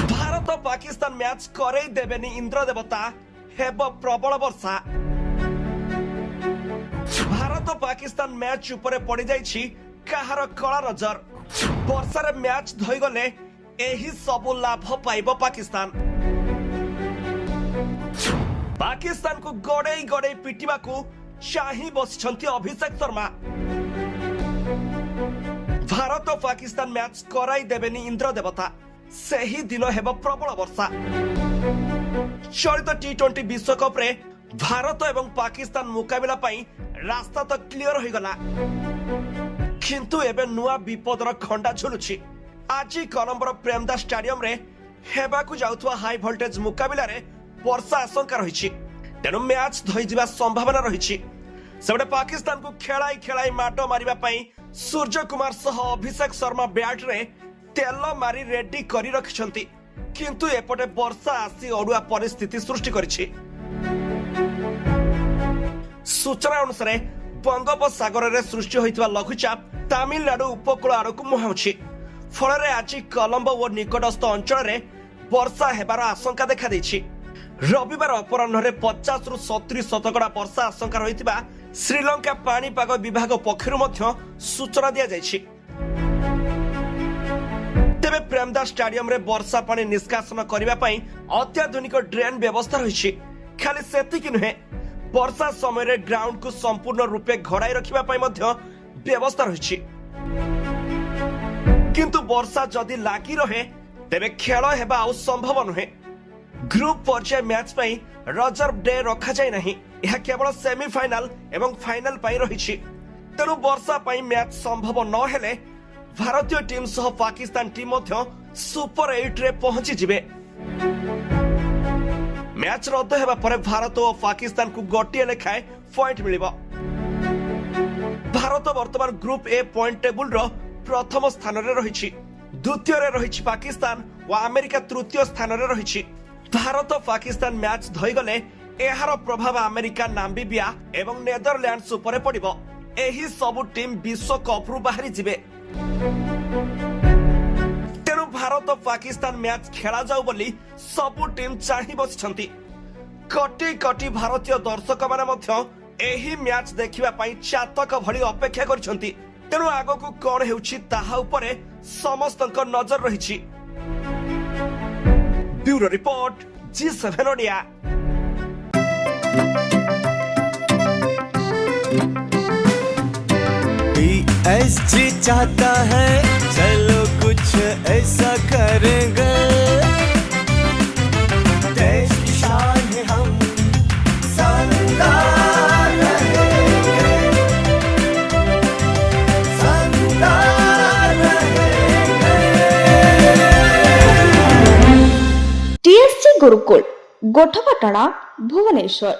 Bharat Pakistan match करई देबेनी इंद्र देवता हेब प्रबल वर्षा। भारत पाकिस्तान मैच उपरे पड़ जाइछि काहार कला नजर। वर्षारे मैच धोई गले एही सबु लाभ पाइबो पाकिस्तान। पाकिस्तान को गड़े गड़े पिटिबा को चाही बसिछंती अभिषेक शर्मा। भारत पाकिस्तान मैच कराई देबेनी इंद्र देवता सही दिन हेब प्रबल वर्षा। चलित टी20 विश्वकप रे भारत एवं पाकिस्तान मुकाबिला पाई रास्ता तो क्लियर हो गला, किंतु एबे नुआ विपदर खंडा झुलुछि। आज कोलंबोर प्रेमदास स्टेडियम रे हेबाकु जाउथवा हाई वोल्टेज मुकाबिला रे वर्षा आशंका रहिछि, तेनु मैच धोई जिबा संभावना रहिछि। सेबडे पाकिस्तान को खेलाई खेलाई माडो मारिबा पाई सूर्य कुमार सह अभिषेक शर्मा बैट रे तेल मारी रेडी करी रखिछंती, किंतु एपटे वर्षा आसी अडुआ परिस्थिति सृष्टि करिछि। सूचना अनुसार बंगोपसागर रे सृष्टि होइतबा लघुचाप तमिलनाडु उपकूल आड़क मुहाउछि। फଳରେ आज कोलंबो और निकटस्थ अंचल रे वर्षा हेबार आशंका देखा दैछि। रविवार अपराह्न रे 50 रु 70 शतकड़ा वर्षा आशंका रहितबा श्रीलंका पाणीपाग विभाग पक्षरु मध्य सूचना दिया जाइछि। तेबे प्रेमदास स्टेडियम रे वर्षा पानी निष्कासन करिबा पई अत्याधुनिक ड्रेन व्यवस्था रहिछि। खाली सेतिकि नुहे, वर्षा समय रे ग्राउंड को संपूर्ण रूपे घड़ाई रखिबा पई मध्य व्यवस्था रहिछि। किंतु वर्षा जदि लागी रहे तेबे खेल हेबा आ संभव नुहे। ग्रुप पर्याय मैच पई रिजर्व डे रखा जाय नाही, यह केवल सेमीफाइनल एवं फाइनल पई रहिछि। तेनु वर्षा पई मैच संभव न हेले भारतीय टीम सह पाकिस्तान टीम मध्य सुपर 8 रे पहुंची जिबे। मैच रद्द हेबा परे भारत और पाकिस्तान को गोटिए लेखाए पॉइंट मिलिबो। भारत वर्तमान ग्रुप ए पॉइंट टेबुल रो प्रथम स्थान रे रहिछि, द्वितीय रे रहिछि पाकिस्तान और अमेरिका तृतीय स्थान रे रहिछि। भारत पाकिस्तान मैच धोई गले एहार प्रभाव अमेरिका, नाम्बिबिया एवं नेदरलैंड्स उपरे पड़िबो। एही सब टीम विश्व कप रु बाहरी जिबे। तेनु भारत पाकिस्तान मैच खेला जाऊ बोली सबु टीम चाही बसिछंती। कोटी कोटी भारतीय दर्शक माने मध्य एही मैच देखिबा पई चातक भली अपेक्षा करछंती। तेनु आगो को कोन हेउछि ताहा उपरे समस्तक नजर रहिछि। Bureau report G7 Odia. PSG चाहता है चलो कुछ ऐसा करेंगे, देश की शान है हम शानदार रहेंगे, शानदार रहेंगे। TSG गुरुकुल गोठपाटणा भुवनेश्वर।